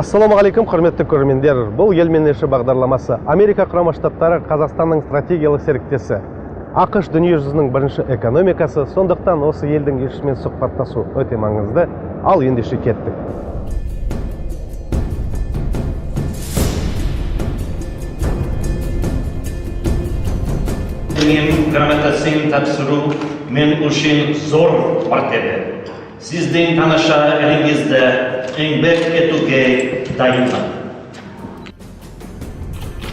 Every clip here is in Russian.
Ассаламағалейкум, құрметті көрермендер. Бұл ел мен елші бағдарламасы. Америка Құрама Штаттары Қазақстанның стратегиялық серіктесі. ақш дүниежүзінің бірінші экономикасы, сондықтан осы елдің елшісімен сұхбаттасу өте маңызды. Ал ендеше кеттік. Грамотасын тапсыру мен үшін зор мәртебе. Сіздің таныша еліңізде еңбек етуге дайынмын.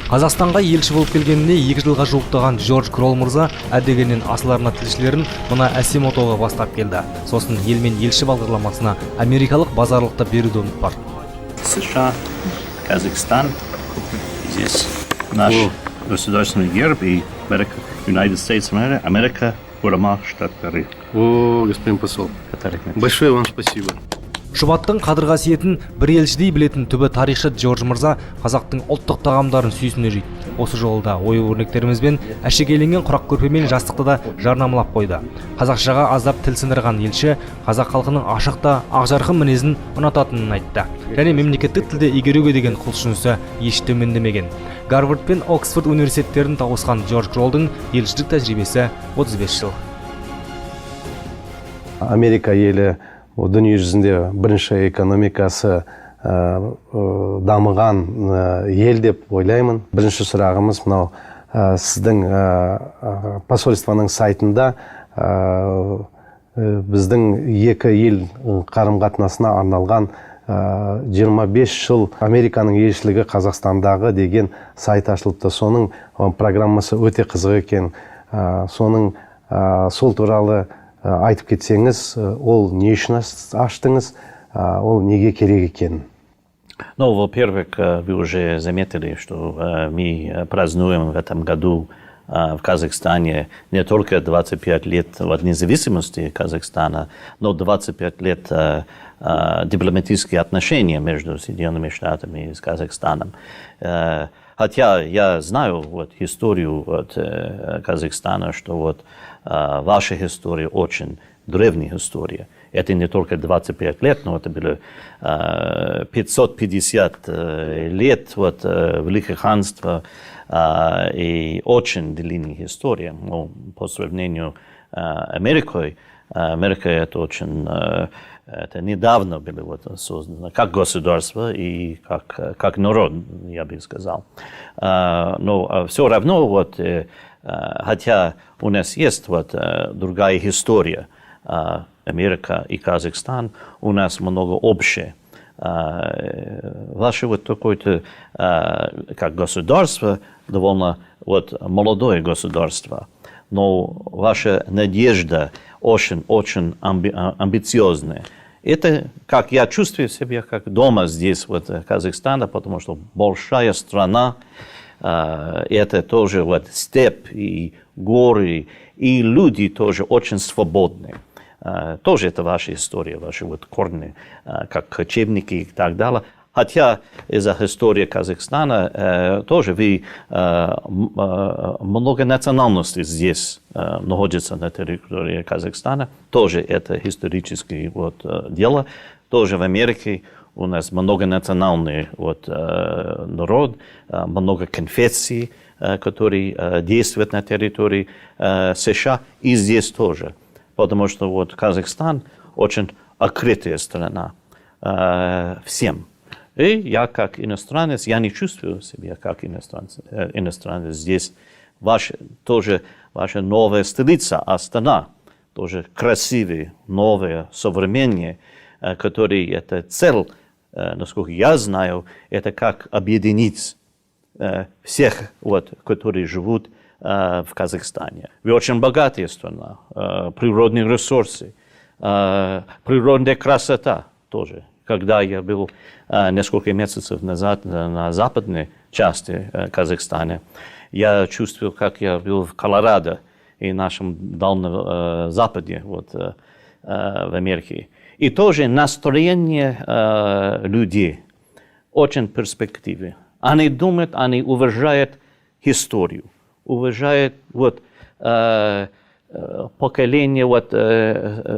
Қазақстанға елші болып келгеніне 2 жылға жуықтаған Джордж Кролл мырза әдегеннен асыларына тілшілерін мына әсем отауға бастап келді. Сосын елмен елші бағдарламасына америкалық базарлықты беруді ұмытпар. США, Казахстан, здесь наш государственный герб и United States of America, Құрама Штаттары. Господин посол, большое вам спасибо. Шұбаттың қадір-қасиетін бір елшідей білетін түбі тарихшы Джордж мырза қазақтың ұлттық тағамдарын сүйсіне жейді. Осы жолда ою-өрнектерімізбен әшекейленген құрақ көрпемен жастықты да жарнамалап қойды. Қазақшаға аздап тіл сындырған елші қазақ халқының ашықта ақжарқын мінезін ұнататынын айтты. Және мемлекеттік тілде игеруге деген құлшынысы еш төмендемеген. Гарвард пен Оксфорд университеттерін тауысқан Джордж Кроллдың елшілік тәжірибесі 35 жыл. Америка елі дүние жүзінде бірінші экономикасы дамыған ел деп ойлаймын. Бірінші сұрағымыз мынау сіздің посольствоның сайтында біздің екі ел қарым-қатынасына арналған 25 жыл Американың елшілігі Қазақстандағы деген сайт ашылыпты. Соның программасы өте қызық екен. Соның сол туралы айтып кетсеңіз, ол не үшін аштыңыз, ол неге керек екен? Ну, во-первых, вы уже заметили, что мы празднуем в этом году в Казахстане не только 25 лет от независимости Казахстана, но 25 лет дипломатические отношения между Соединенными Штатами и Казахстаном. Хотя я знаю историю Казахстана, что ваша история очень древняя история. Это не только 25 лет, но это было 550 лет Великого ханства и очень длинная история. Но по сравнению с Америкой, Америка это очень это недавно было создано как государство и как народ, я бы сказал. Но все равно хотя у нас есть другая история, Америка и Казахстан, у нас много общего. Ваше такое-то как государство довольно молодое государство, но ваша надежда очень амбициозная. Это, как я чувствую себя, как дома здесь, Казахстана, потому что большая страна, это тоже степь и горы, и люди тоже очень свободные. Тоже это ваша история, ваши корни, как кочевники и так далее. Хотя из-за истории Казахстана тоже вы много национальностей здесь находится на территории Казахстана. Тоже это историческое дело. Тоже в Америке у нас многонациональный народ, много конфессий, которые действуют на территории США, и здесь тоже. Потому что Казахстан очень открытая страна всем. И я как иностранец, я не чувствую себя как иностранец. Здесь тоже ваша новая столица, Астана, тоже красивая, новая, современная, который это цель, насколько я знаю, это как объединить всех, которые живут в Казахстане. Вы очень богатая страна, природные ресурсы, природная красота тоже. Когда я был несколько месяцев назад на западной части Казахстана, я чувствовал, как я был в Колорадо и нашем Дальнем Западе в Америке. И тоже настроение людей очень перспективы. Они думают, они уважают историю, уважают поколение,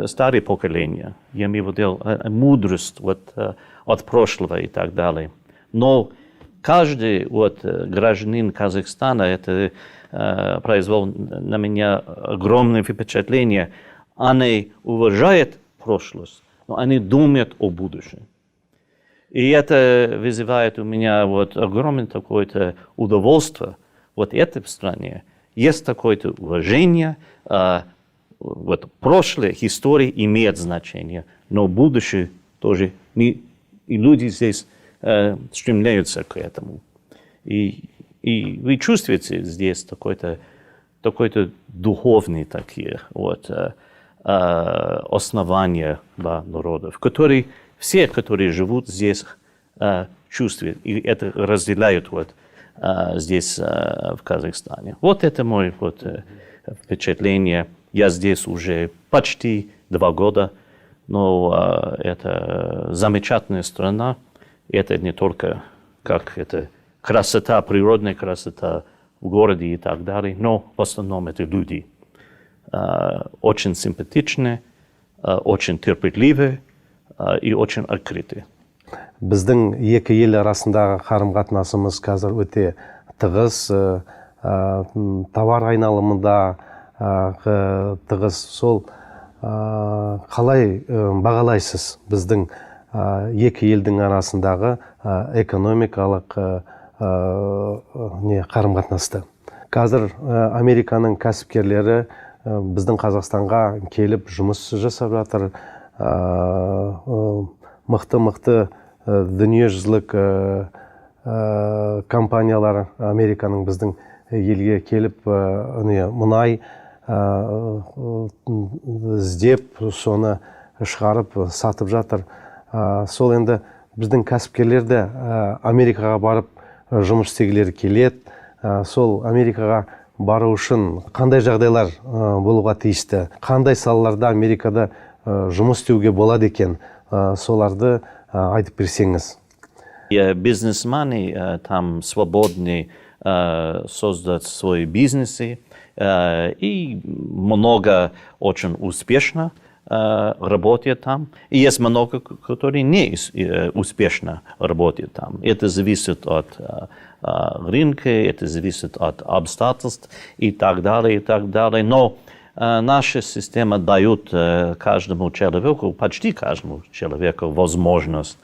старые поколения, я имею в виду мудрость от прошлого и так далее. Но каждый гражданин Казахстана, это произвело на меня огромное впечатление. Они уважают прошлое, но они думают о будущем. И это вызывает у меня огромное такое-то удовольствие. Этой стране есть такое-то уважение. Прошлое, история имеет значение, но будущее тоже. И люди здесь стремляются к этому. И вы чувствуете здесь такой-то духовный такие основания народов, которые все, которые живут здесь, чувствуют и это разделяют здесь в Казахстане. Это мое впечатление. Я здесь уже почти 2 года, но это замечательная страна. Это не только как это красота, природная красота в городе и так далее, но в основном это люди. Очень симпатичные, очень терпеливые и очень открытые. Біздің екі ел арасындағы қарым-қатынасымыз қазір өте тығыз, товар айналымында тығыз. Сол қалай бағалайсыз біздің екі елдің арасындағы экономикалық қарым-қатынасты? Қазір Американың кәсіпкерлері біздің Қазақстанға келіп жұмыс жасап жатыр. Мықты дүниежүзілік компаниялар Американың біздің елге келіп мұнай іздеп, соны шығарып сатып жатыр. Сол енді біздің кәсіпкерлер де Америкаға барып жұмыс істегілері келеді. Сол Америкаға бару үшін қандай жағдайлар болуға тиісті? Қандай салаларда Америкада жұмыс істеуге болады екен? Соларды айтып берсеңіз. Бизнесмены там свободны создать свои бизнесы, и много очень успешно работает там. И есть много, которые не успешно работают там. Это зависит от рынка, это зависит от обстоятельств и так далее, и так далее. Но наша система дает каждому человеку, почти каждому человеку возможность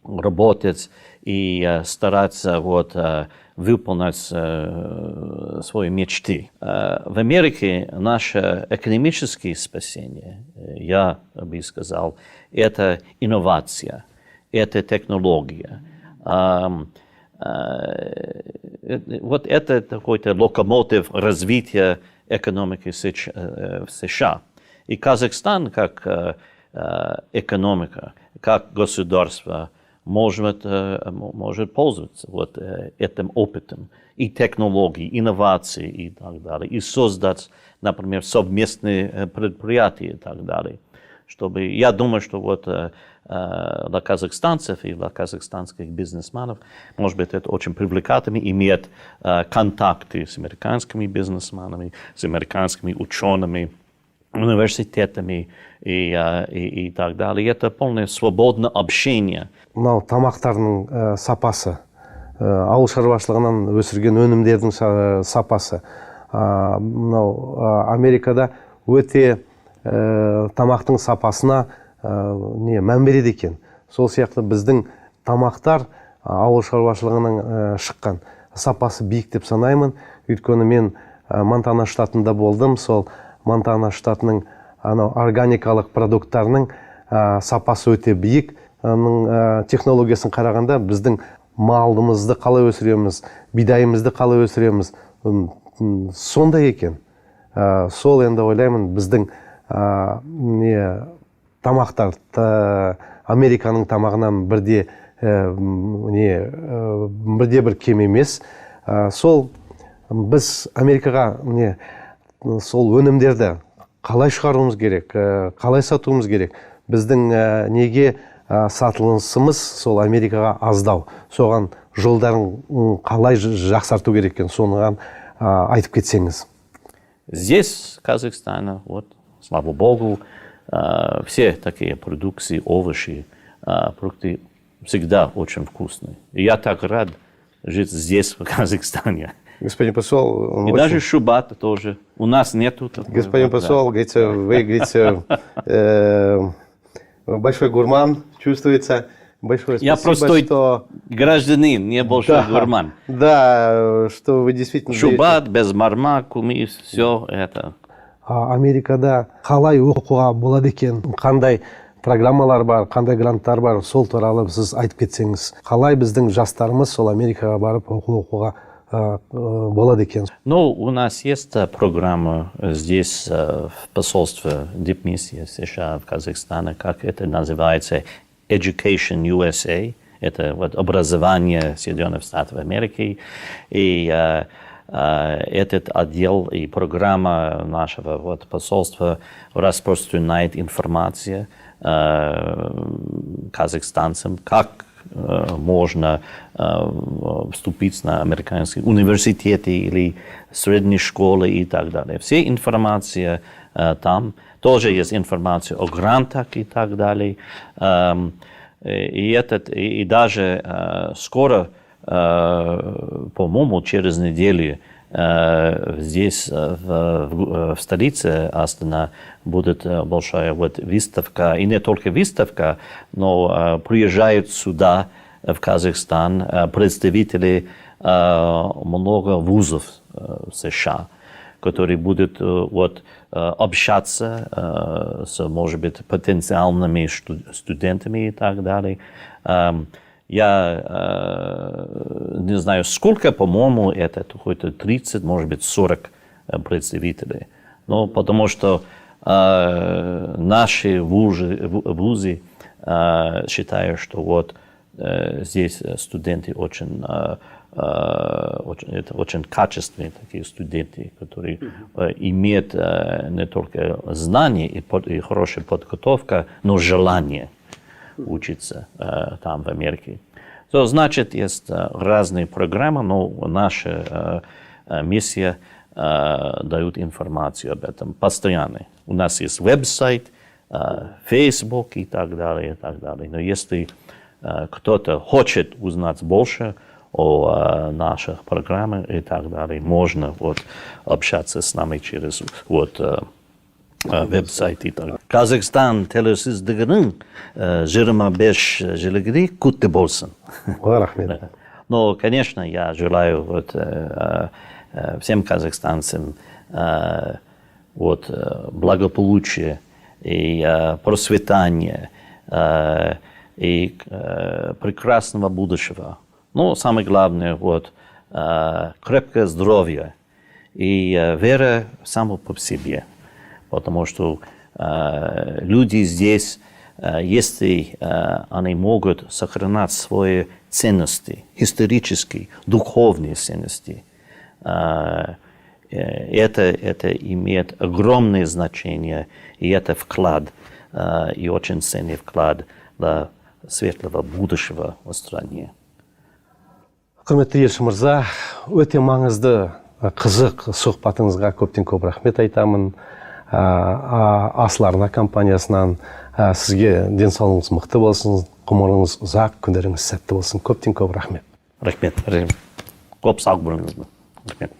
работать и стараться выполнять свои мечты. В Америке наше экономическое спасение, я бы сказал, это инновация, это технология. Это такой-то локомотив развития экономики в США. И Казахстан как экономика, как государство может пользоваться этим опытом и технологий, инноваций и так далее, и создать, например, совместные предприятия и так далее. Я думаю, что для казахстанцев и для казахстанских бизнесменов, может быть, это очень привлекательно иметь контакты с американскими бизнесменами, с американскими учеными, университетами и так далее. Это полное свободное общение. Мынау тамақтардың сапасы, ауыл шаруашылығынан өсірген өнімдердің сапасы. Мынау Америкада өте тамақтың сапасына мән береді екен. Сол сияқты біздің тамақтар ауыл шаруашылығынан шыққан, сапасы биік деп санаймын. Өйткені мен Монтана штатында болдым. Сол Монтана штатының органикалық продукттарының сапасы өте биік. Технологиясын қарағанда біздің малымызды қалай өсіреміз, бидайымызды қалай өсіреміз, сондай екен. Сол енді ойлаймын біздің тамақтар Американың тамағынан бірде бір кем емес. Сол біз Америкаға сол өнімдерді қалай шығаруымыз керек, қалай сатуымыз керек. Біздің неге сатылысымыз сол Америкаға аздау. Соған жолдарын қалай жақсарту керек екен, соныған айтып кетсеңіз. Здесь, в Казахстане, вот, слава богу, все такие продукции, овощи, фрукты всегда очень вкусные. И я так рад жить здесь, в Казахстане. Господин посол, И даже шубат тоже. У нас нету такого. господин посол, говорится, вы, говорите, большой гурман, чувствуется. Большое спасибо, Я простой что... гражданин, не большой гурман. Да, что вы действительно... Шубат, без марма, куми, все это. Америкада қалай оқуға болады екен, қандай программалар бар, қандай гранттар бар, сол туралы сіз айтып кетсеңіз, қалай біздің жастарымыз сол Америкаға барып оқуға болады екен? Ну, у нас есть программа здесь, в посольстве дипмиссии США в Казахстане, как это называется, Education USA, это вот образование Соединенных Штатов Америки, и этот отдел и программа нашего вот посольства распространяет информацию казахстанцам, как можно вступить на американские университеты или средние школы и так далее. Все информация там. Тоже есть информация о грантах и так далее. И даже скоро, по-моему, через неделю здесь, в столице Астана, будет большая вот выставка. И не только выставка, но приезжают сюда, в Казахстан, представители много вузов США, которые будут вот, общаться с, может быть, потенциальными студентами и так далее. Я не знаю, сколько, по-моему, это какой-то 30, может быть, 40 представителей. Но потому что наши вузы считают, что вот здесь студенты очень качественные такие студенты, которые имеют не только знания и хорошая подготовка, но желание учиться там, в Америке. So, значит, есть разные программы, но наша миссия дает информацию об этом постоянно. У нас есть веб-сайт, Facebook и так далее, и так далее. Но если кто-то хочет узнать больше о наших программах и так далее, можно вот, общаться с нами через вот, веб-сайт и так далее. Казахстан телесиздигінің 25 жылыгы құтты болсын. Рахмет. Но, конечно, я желаю вот, всем казахстанцам вот, благополучия и процветания и прекрасного будущего. Но самое главное, вот, крепкое здоровье и вера само по себе. Потому что люди здесь, если они могут сохранять свои ценности, исторические, духовные ценности, это имеет огромное значение, и это вклад, и очень ценный вклад для светлого будущего в стране. Құрметті елші мырза, өте маңызды, қызық сұхбатыңызға көптен көп рахмет айтамын. Асыл арна компаниясынан сізге денсаулығыңыз мықты болсын, ғұмырыңыз ұзақ, күндеріңіз сәтті болсын. Көптен көп рахмет. Рахмет. Көп сау болыңыз. Рахмет.